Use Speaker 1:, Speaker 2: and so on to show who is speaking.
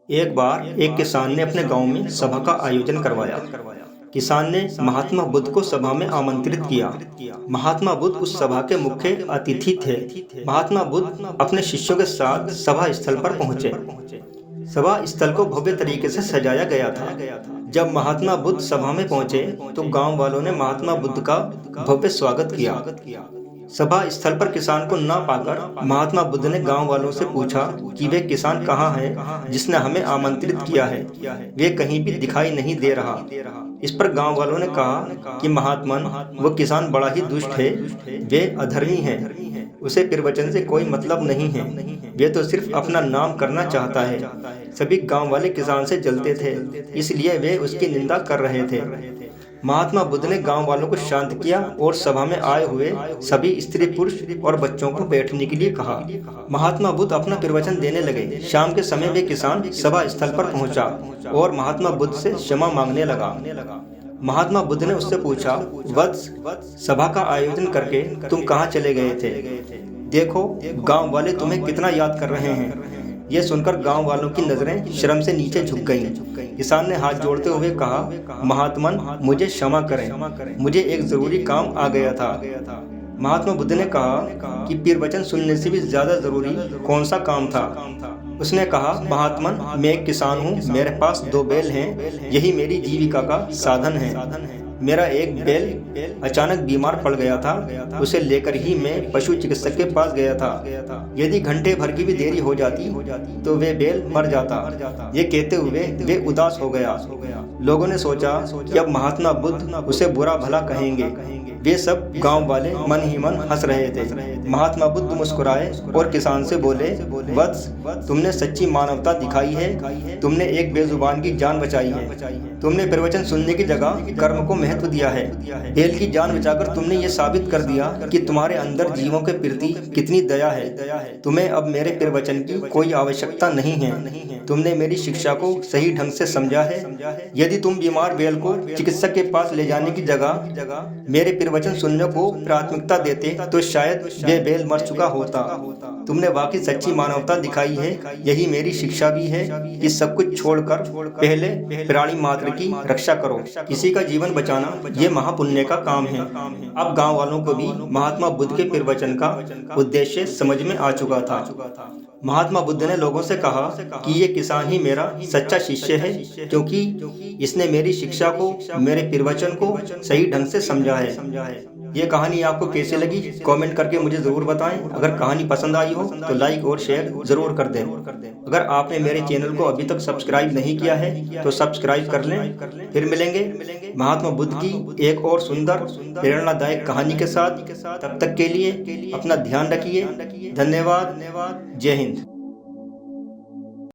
Speaker 1: एक बार एक किसान ने अपने गांव में सभा का आयोजन करवाया। किसान ने महात्मा बुद्ध को सभा में आमंत्रित किया। महात्मा बुद्ध उस सभा के मुख्य अतिथि थे। महात्मा बुद्ध अपने शिष्यों के साथ सभा स्थल पर पहुंचे। सभा स्थल को भव्य तरीके से सजाया गया था। जब महात्मा बुद्ध सभा में पहुंचे तो गांव वालों ने महात्मा बुद्ध का भव्य स्वागत किया। सभा स्थल पर किसान को न पाकर महात्मा बुद्ध ने गांव वालों से पूछा कि वे किसान कहाँ है जिसने हमें आमंत्रित किया है। वे कहीं भी दिखाई नहीं दे रहा। इस पर गांव वालों ने कहा कि महात्मन, वो किसान बड़ा ही दुष्ट है। वे अधर्मी है। उसे प्रवचन से कोई मतलब नहीं है। वे तो सिर्फ अपना नाम करना चाहता है। सभी गांव वाले किसान से जलते थे, इसलिए वे उसकी निंदा कर रहे थे। महात्मा बुद्ध ने गांव वालों को शांत किया और सभा में आए हुए सभी स्त्री, पुरुष और बच्चों को बैठने के लिए कहा। महात्मा बुद्ध अपना प्रवचन देने लगे। शाम के समय वे किसान सभा स्थल पर पहुंचा और महात्मा बुद्ध से क्षमा मांगने लगा। महात्मा बुद्ध ने उससे पूछा, वत्स, सभा का आयोजन करके तुम कहाँ चले गए थे? देखो, गांव वाले तुम्हें कितना याद कर रहे हैं। यह सुनकर गांव वालों की नजरें शर्म से नीचे झुक गईं। किसान ने हाथ जोड़ते हुए कहा, महात्मन, मुझे क्षमा करें, मुझे एक जरूरी काम आ गया था। महात्मा बुद्ध ने कहा कि प्रवचन सुनने से भी ज्यादा जरूरी कौन सा काम था? उसने कहा, महात्मन, मैं एक किसान हूँ, मेरे पास 2 बैल हैं, यही मेरी जीविका का साधन है। मेरा एक बैल अचानक बीमार पड़ गया था, उसे लेकर ही मैं पशु चिकित्सक के पास गया था। यदि घंटे भर की भी देरी हो जाती तो वे बैल मर जाता। ये कहते हुए वे उदास हो गया। लोगों ने सोचा कि अब महात्मा बुद्ध उसे बुरा भला कहेंगे। वे सब गांव वाले मन ही मन हंस रहे थे। महात्मा बुद्ध मुस्कुराए और किसान से बोले, वत्स, तुमने सच्ची मानवता दिखाई है। तुमने एक बेजुबान की जान बचाई है। तुमने प्रवचन सुनने की जगह कर्म को महत्व दिया है। बैल की जान बचाकर तुमने ये साबित कर दिया कि तुम्हारे अंदर जीवों के प्रति कितनी दया है। तुम्हें अब मेरे प्रवचन की कोई आवश्यकता नहीं है। तुमने मेरी शिक्षा को सही ढंग से समझा है। यदि तुम बीमार बैल को चिकित्सक के पास ले जाने की जगह मेरे प्रवचन सुनने को प्राथमिकता देते तो शायद वे बैल मर चुका होता। तुमने वाकई सच्ची मानवता दिखाई है। यही मेरी शिक्षा भी है कि सब कुछ छोड़कर पहले प्राणी मात्र की रक्षा करो। किसी का जीवन बचाना ये महापुण्य का काम है। अब गांव वालों को भी महात्मा बुद्ध के प्रवचन का उद्देश्य समझ में आ चुका था। महात्मा बुद्ध ने लोगों से कहा कि ये किसान ही मेरा सच्चा शिष्य है, क्योंकि इसने मेरी शिक्षा को, मेरे प्रवचन को सही ढंग से समझा है। ये कहानी आपको कैसी लगी कमेंट करके मुझे ज़रूर बताएं। अगर कहानी पसंद आई हो तो लाइक और शेयर ज़रूर कर दें। अगर आपने मेरे चैनल को अभी तक सब्सक्राइब नहीं किया है तो सब्सक्राइब कर लें। फिर मिलेंगे महात्मा बुद्ध की एक और सुंदर प्रेरणादायक कहानी के साथ। तब तक के लिए अपना ध्यान रखिए। धन्यवाद। जय हिंद।